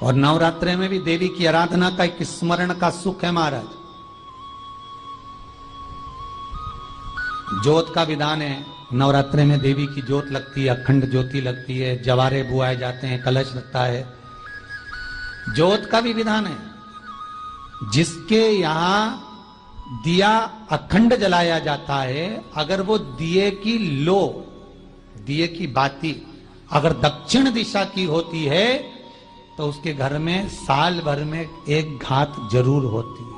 और नवरात्रि में भी देवी की आराधना का एक स्मरण का सुख है महाराज। ज्योत का विधान है, नवरात्रि में देवी की ज्योत लगती है, अखंड ज्योति लगती है, जवारे बुआए जाते हैं, कलश लगता है। ज्योत का भी विधान है। जिसके यहां दिया अखंड जलाया जाता है, अगर वो दिए की लो, दिए की बाती अगर दक्षिण दिशा की होती है तो उसके घर में साल भर में एक घात जरूर होती है।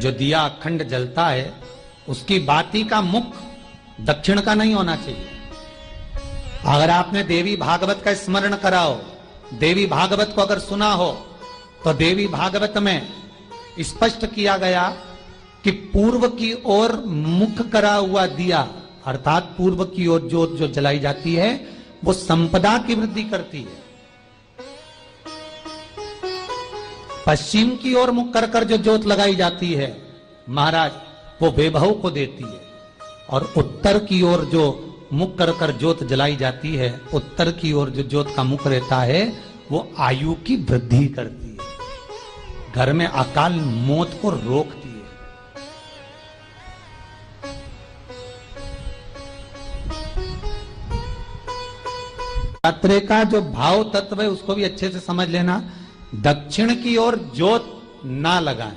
जो दिया अखंड जलता है उसकी बाती का मुख दक्षिण का नहीं होना चाहिए। अगर आपने देवी भागवत का स्मरण कराओ, देवी भागवत को अगर सुना हो, तो देवी भागवत में स्पष्ट किया गया कि पूर्व की ओर मुख करा हुआ दिया, अर्थात पूर्व की ओर ज्योत जो जलाई जाती है वो संपदा की वृद्धि करती है। पश्चिम की ओर मुख कर कर जो ज्योत लगाई जाती है महाराज, वो वैभव को देती है। और उत्तर की ओर जो मुख कर कर ज्योत जलाई जाती है, उत्तर की ओर जो ज्योत का मुख रहता है वो आयु की वृद्धि करती है, घर में अकाल मौत को रोकती है। नवरात्रि का जो भाव तत्व है उसको भी अच्छे से समझ लेना। दक्षिण की ओर ज्योत ना लगाएं।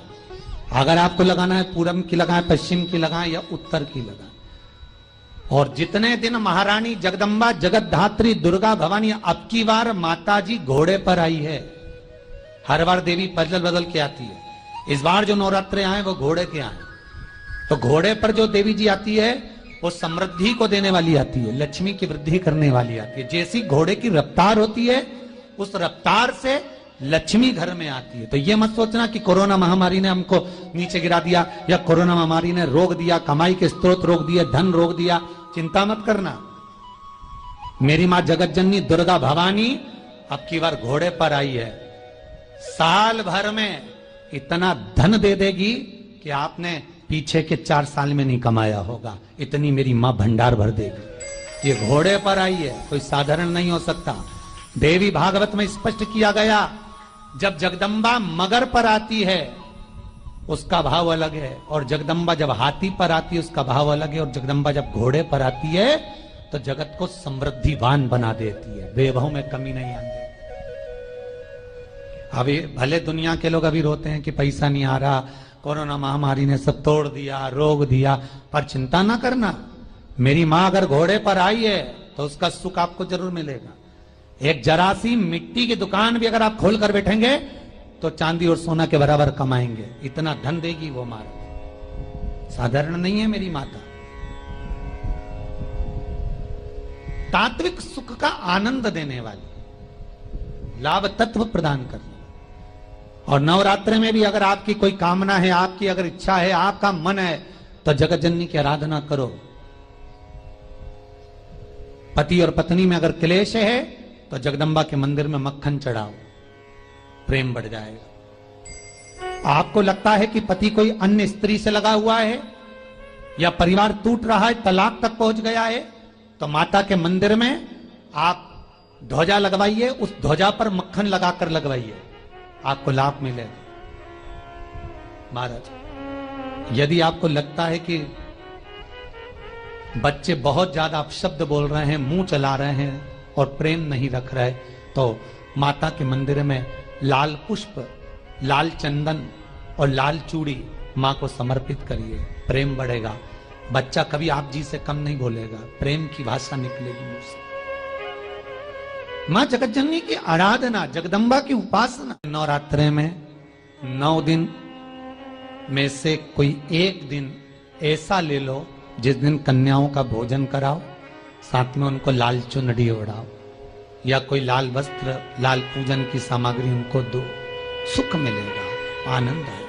अगर आपको लगाना है पूरब की लगाएं, पश्चिम की लगाएं या उत्तर की लगाएं। और जितने दिन महारानी जगदम्बा जगतधात्री दुर्गा भवानी, अब की बार माताजी घोड़े पर आई है। हर बार देवी बदल बदल के आती है, इस बार जो नवरात्रे आए वो घोड़े के आए। तो घोड़े पर जो देवी जी आती है वो समृद्धि को देने वाली आती है, लक्ष्मी की वृद्धि करने वाली आती है। जैसी घोड़े की रफ्तार होती है उस रफ्तार से लक्ष्मी घर में आती है। तो ये मत सोचना कि कोरोना महामारी ने हमको नीचे गिरा दिया या कोरोना महामारी ने रोक दिया, कमाई के स्रोत रोक दिए, धन रोक दिया। चिंता मत करना। मेरी मां जगत जननी दुर्गा भवानी अब की बार घोड़े पर आई है। साल भर में इतना धन दे देगी कि आपने पीछे के 4 साल में नहीं कमाया होगा, इतनी मेरी मां भंडार भर देगी। ये घोड़े पर आई है, कोई साधारण नहीं हो सकता। देवी भागवत में स्पष्ट किया गया, जब जगदम्बा मगर पर आती है उसका भाव अलग है, और जगदम्बा जब हाथी पर आती है उसका भाव अलग है, और जगदम्बा जब घोड़े पर आती है तो जगत को समृद्धिवान बना देती है, वैभव में कमी नहीं आती। अभी भले दुनिया के लोग अभी रोते हैं कि पैसा नहीं आ रहा, कोरोना महामारी ने सब तोड़ दिया, रोक दिया, पर चिंता ना करना। मेरी मां अगर घोड़े पर आई है तो उसका सुख आपको जरूर मिलेगा। एक जरा सी मिट्टी की दुकान भी अगर आप खोल कर बैठेंगे तो चांदी और सोना के बराबर कमाएंगे, इतना धन देगी वो मारा। साधारण नहीं है मेरी माता। तात्विक सुख का आनंद देने वाली, लाभ तत्व प्रदान करने। और नवरात्रि में भी अगर आपकी कोई कामना है, आपकी अगर इच्छा है, आपका मन है, तो जगत जननी की आराधना करो। पति और पत्नी में अगर क्लेश है तो जगदम्बा के मंदिर में मक्खन चढ़ाओ, प्रेम बढ़ जाएगा। आपको लगता है कि पति कोई अन्य स्त्री से लगा हुआ है या परिवार टूट रहा है, तलाक तक पहुंच गया है, तो माता के मंदिर में आप ध्वजा लगवाइए, उस ध्वजा पर मक्खन लगाकर लगवाइए, आपको लाभ मिलेगा। महाराज, यदि आपको लगता है कि बच्चे बहुत ज्यादा अपशब्द बोल रहे हैं, मुंह चला रहे हैं और प्रेम नहीं रख रहे, तो माता के मंदिर में लाल पुष्प, लाल चंदन और लाल चूड़ी मां को समर्पित करिए, प्रेम बढ़ेगा। बच्चा कभी आप जी से कम नहीं बोलेगा, प्रेम की भाषा निकलेगी मुंह से। मां जगतजननी की आराधना, जगदम्बा की उपासना। नवरात्रि में 9 दिन में से कोई एक दिन ऐसा ले लो जिस दिन कन्याओं का भोजन कराओ, साथ में उनको लाल चुनरी ओढ़ाओ या कोई लाल वस्त्र, लाल पूजन की सामग्री उनको दो, सुख मिलेगा, आनंद आएगा।